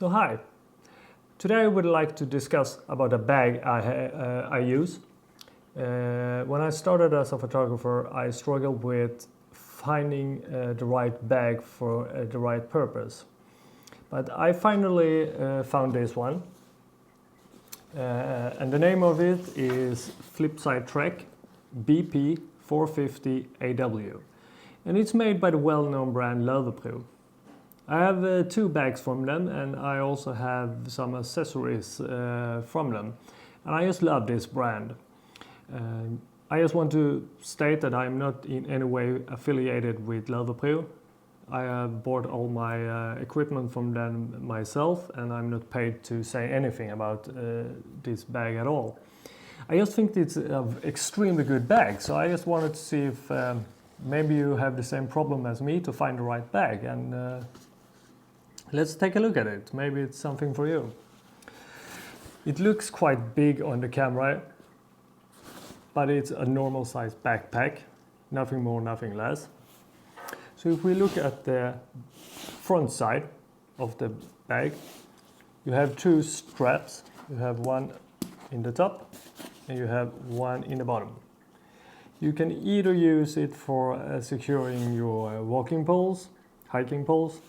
So hi, today I would like to discuss about a bag I use. When I started as a photographer, I struggled with finding the right bag for the right purpose. But I finally found this one. And the name of it is Flippside Trekk BP 450 AW. And it's made by the well-known brand Pro. I have two bags from them, and I also have some accessories from them. And I just love this brand. I just want to state that I'm not in any way affiliated with Pro. I have bought all my equipment from them myself, and I'm not paid to say anything about this bag at all. I just think it's an extremely good bag, so I just wanted to see if maybe you have the same problem as me to find the right bag, and let's take a look at it. Maybe it's something for you. It looks quite big on the camera, but it's a normal size backpack, nothing more, nothing less. So if we look at the front side of the bag, you have two straps. You have one in the top and you have one in the bottom. You can either use it for securing your walking poles, hiking poles,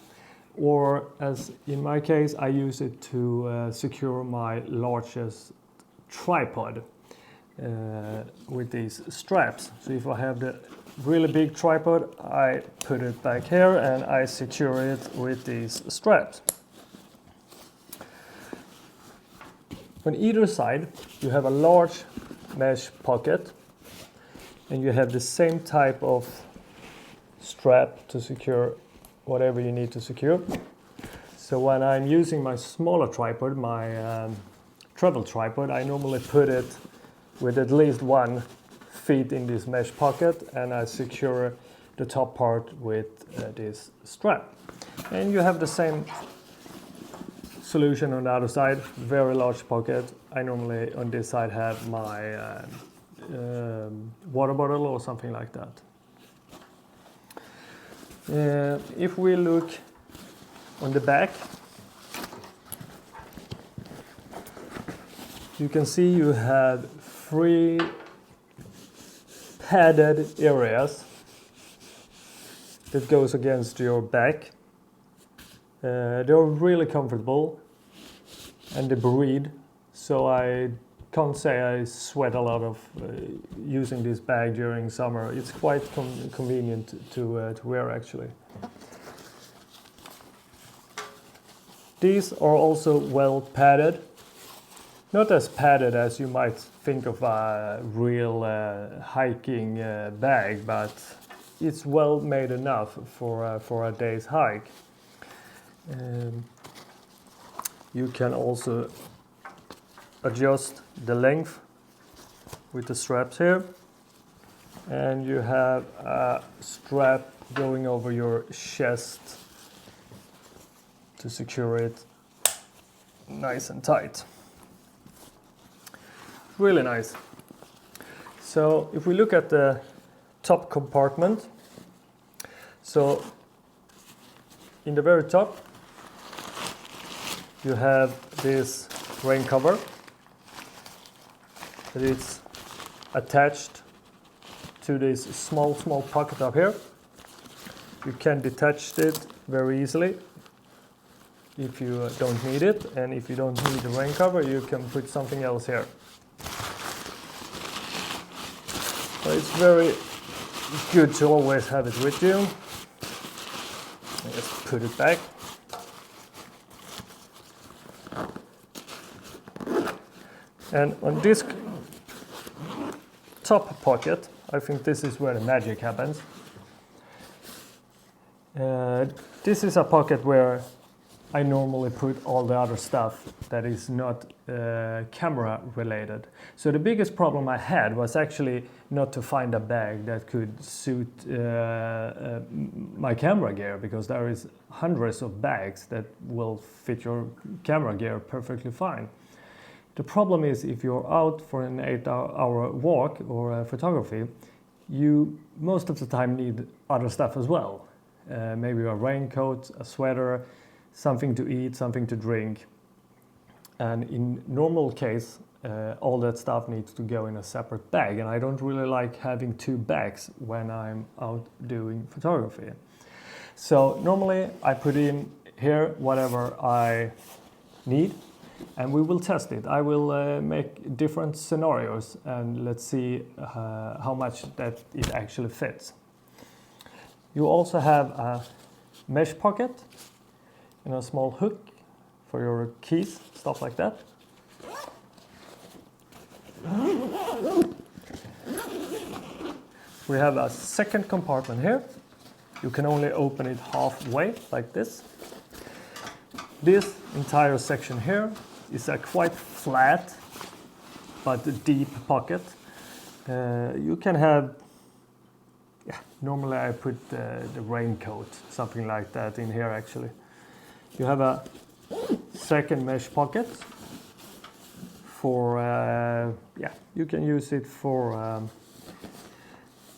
or as in my case, I use it to secure my largest tripod with these straps. So if I have the really big tripod, I put it back here and I secure it with these straps. On either side, you have a large mesh pocket, and you have the same type of strap to secure whatever you need to secure. So when I'm using my smaller tripod, my travel tripod, I normally put it with at least 1 feet in this mesh pocket, and I secure the top part with this strap. And you have the same solution on the other side, very large pocket. I normally on this side have my water bottle or something like that. If we look on the back, you can see you have 3 padded areas that goes against your back. They're really comfortable and they breathe, so I can't say I sweat a lot of using this bag during summer. It's quite convenient to wear actually. These are also well padded. Not as padded as you might think of a real hiking bag, but it's well made enough for a day's hike. You can also adjust the length with the straps here, and you have a strap going over your chest to secure it nice and tight. Really nice. So if we look at the top compartment, so in the very top you have this rain cover that is attached to this small pocket up here. You can detach it very easily if you don't need it, and if you don't need the rain cover, you can put something else here. So it's very good to always have it with you. Just put it back. And on this top pocket, I think this is where the magic happens. This is a pocket where I normally put all the other stuff that is not camera related. So the biggest problem I had was actually not to find a bag that could suit my camera gear, because there is hundreds of bags that will fit your camera gear perfectly fine. The problem is if you're out for an 8-hour walk or photography, you most of the time need other stuff as well. Maybe a raincoat, a sweater, something to eat, something to drink. And in normal case, all that stuff needs to go in a separate bag, and I don't really like having two bags when I'm out doing photography. So normally I put in here whatever I need, and we will test it. I will make different scenarios and let's see how much that it actually fits. You also have a mesh pocket and a small hook for your keys, stuff like that. We have a second compartment here. You can only open it halfway, like this. This entire section here is a quite flat but deep pocket. You can have, normally I put the raincoat, something like that in here actually. You have a second mesh pocket for, you can use it for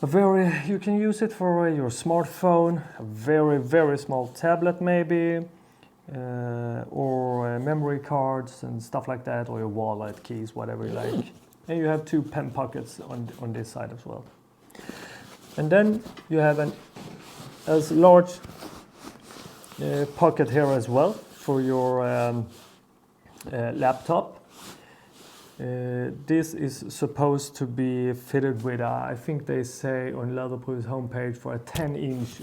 you can use it for your smartphone, a very small tablet maybe, or memory cards and stuff like that, or your wallet, keys, whatever you like. And you have two pen pockets on this side as well. And then you have a large pocket here as well for your laptop. This is supposed to be fitted with, I think they say on Leatherproof's homepage, for a 10-inch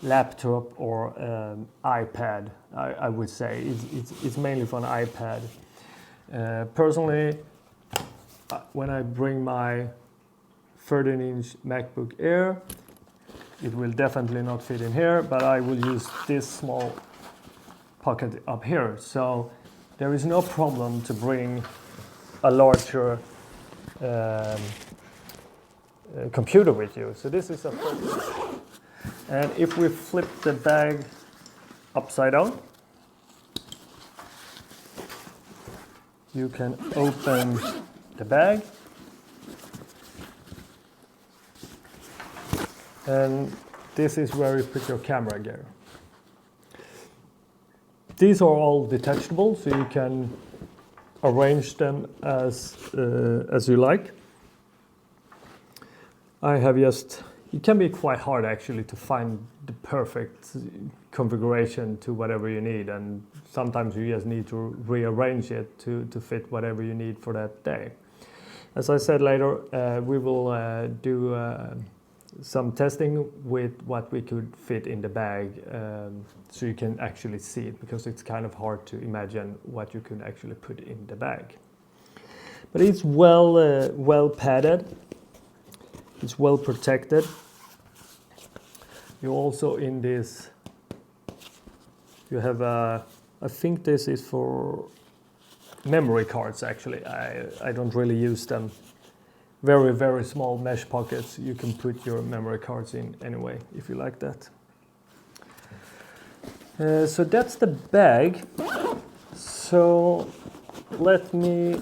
laptop or iPad, I would say. It's mainly for an iPad. Personally, when I bring my 13-inch MacBook Air, it will definitely not fit in here, but I will use this small pocket up here. So there is no problem to bring a larger computer with you. So this is a perfect. And if we flip the bag upside down, you can open the bag, and this is where you put your camera gear. These are all detachable, so you can arrange them as you like. It can be quite hard actually to find the perfect configuration to whatever you need, and sometimes you just need to rearrange it to fit whatever you need for that day. As I said later, we will do some testing with what we could fit in the bag, so you can actually see it, because it's kind of hard to imagine what you could actually put in the bag. But it's well padded, it's well protected. You also in this, you have I think this is for memory cards actually. I don't really use them. Very small mesh pockets. You can put your memory cards in anyway, if you like that. So that's the bag. So let me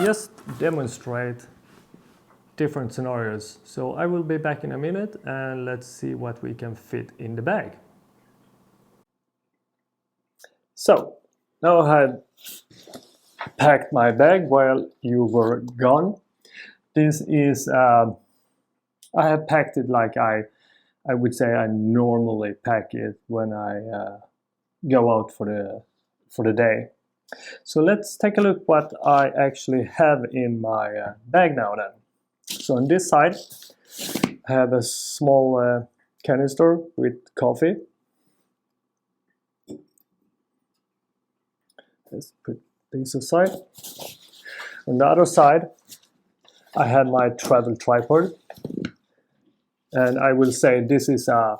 just demonstrate different scenarios. So I will be back in a minute, and let's see what we can fit in the bag. So now I have packed my bag while you were gone. This is, I have packed it like I would say I normally pack it when I go out for the day. So let's take a look what I actually have in my bag now then. So on this side I have a small canister with coffee. Let's put these aside. On the other side I had my travel tripod, and I will say this is a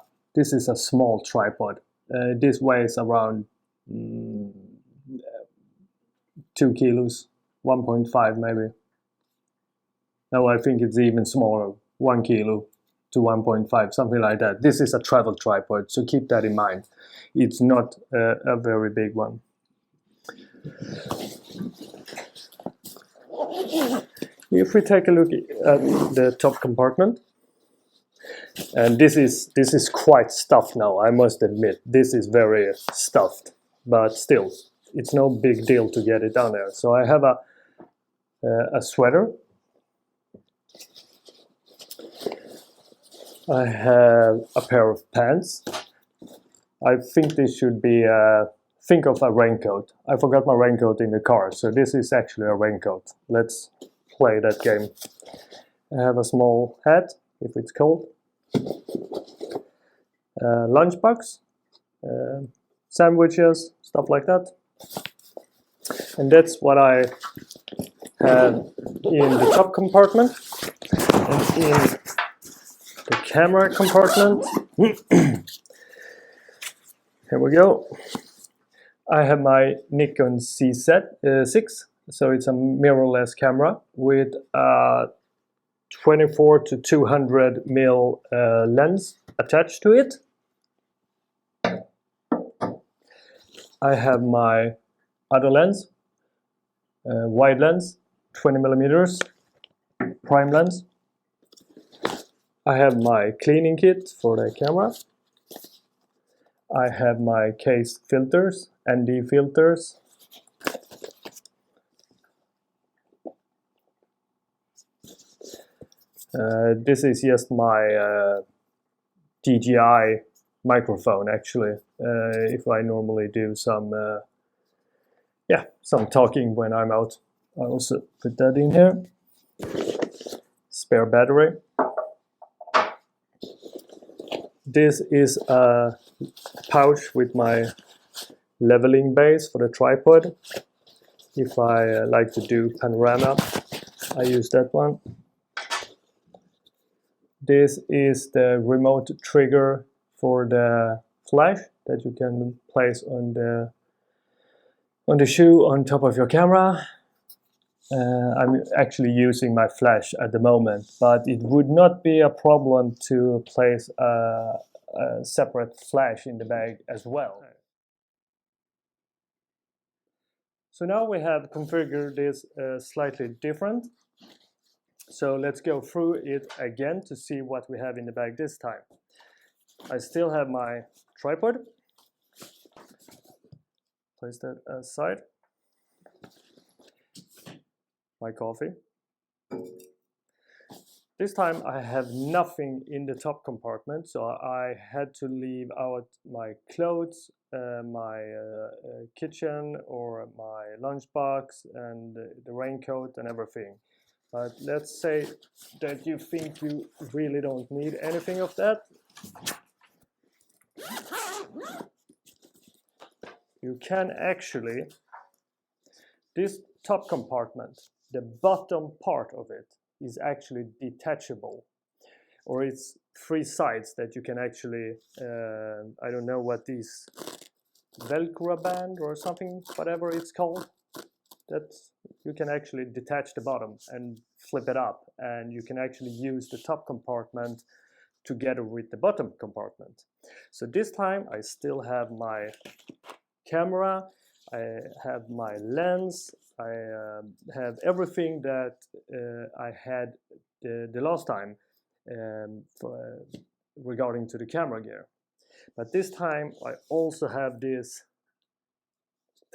small tripod. This weighs around 2 kilos, 1.5 maybe. No, I think it's even smaller, 1 kilo to 1.5, something like that. This is a travel tripod, so keep that in mind. It's not a very big one. If we take a look at the top compartment, And this is quite stuffed now, I must admit. This is very stuffed, but still, it's no big deal to get it down there. So I have a sweater. I have a pair of pants. I think this should be, think of a raincoat. I forgot my raincoat in the car, so this is actually a raincoat. Let's play that game. I have a small hat, if it's cold. Lunchbox, sandwiches, stuff like that. And that's what I have in the top compartment. And in the camera compartment, here we go. I have my Nikon C6, so it's a mirrorless camera with a 24 to 200 mil lens attached to it. I have my other lens, wide lens, 20 millimeters, prime lens. I have my cleaning kit for the camera. I have my case filters, ND filters. This is just my DJI microphone, actually. If I normally do some talking when I'm out, I also put that in here. Spare battery. This is a pouch with my leveling base for the tripod. If I like to do panorama, I use that one. This is the remote trigger for the flash that you can place on the shoe on top of your camera. I'm actually using my flash at the moment, but it would not be a problem to place a separate flash in the bag as well. So now we have configured this slightly different. So let's go through it again to see what we have in the bag this time. I still have my tripod. Place that aside. My coffee. This time I have nothing in the top compartment, so I had to leave out my clothes, my kitchen or my lunchbox and the raincoat and everything. But let's say that you think you really don't need anything of that. You can actually, this top compartment, the bottom part of it is actually detachable, or it's 3 sides that you can actually, I don't know what these, Velcro band or something, whatever it's called, that you can actually detach the bottom and flip it up, and you can actually use the top compartment together with the bottom compartment. So this time I still have my camera, I have my lens, I have everything that I had the last time regarding to the camera gear. But this time I also have this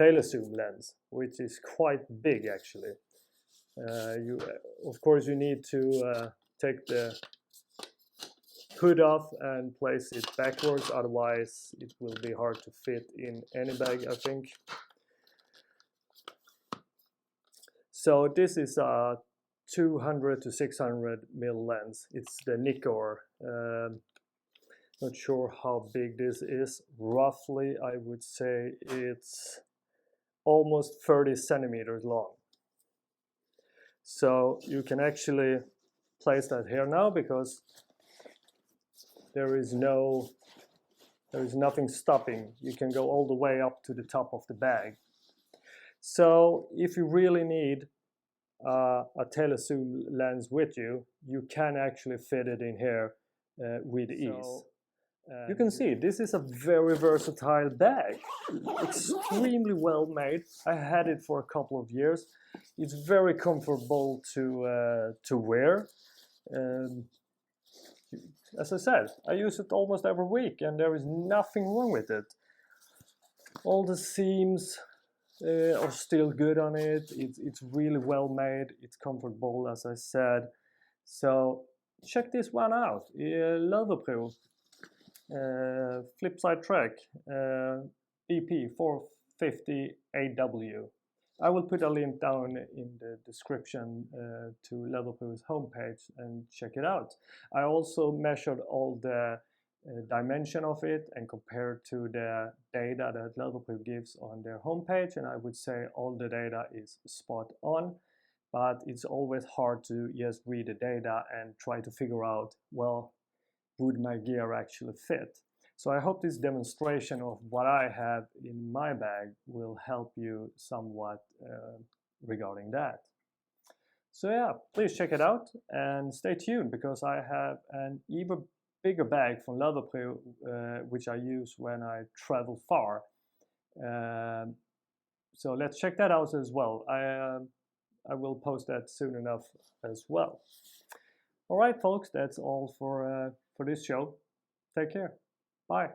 telezoom lens, which is quite big actually. Of course you need to take the hood off and place it backwards, otherwise it will be hard to fit in any bag, I think. So this is a 200 to 600 mil lens. It's the Nikon. Not sure how big this is. Roughly, I would say it's almost 30 centimeters long. So you can actually place that here now because there is nothing stopping. You can go all the way up to the top of the bag. So if you really need a telezoom lens with you, you can actually fit it in here with ease. You can see this is a very versatile bag, extremely well made. I had it for a couple of years. It's very comfortable to wear. as I said, I use it almost every week and there is nothing wrong with it. All the seams are still good on it. It's really well made. It's comfortable, as I said. So check this one out. Löwenbro Flippside Trekk BP 450 AW. I will put a link down in the description to Löwenbro's homepage and check it out. I also measured all the dimension of it and compared to the data that Löwenbro gives on their homepage, and I would say all the data is spot on, but it's always hard to just read the data and try to figure out, well, would my gear actually fit? So I hope this demonstration of what I have in my bag will help you somewhat regarding that. So yeah, please check it out and stay tuned because I have an even bigger bag from Löwenbro which I use when I travel far. So let's check that out as well. I will post that soon enough as well. All right, folks, that's all for this show. Take care. Bye.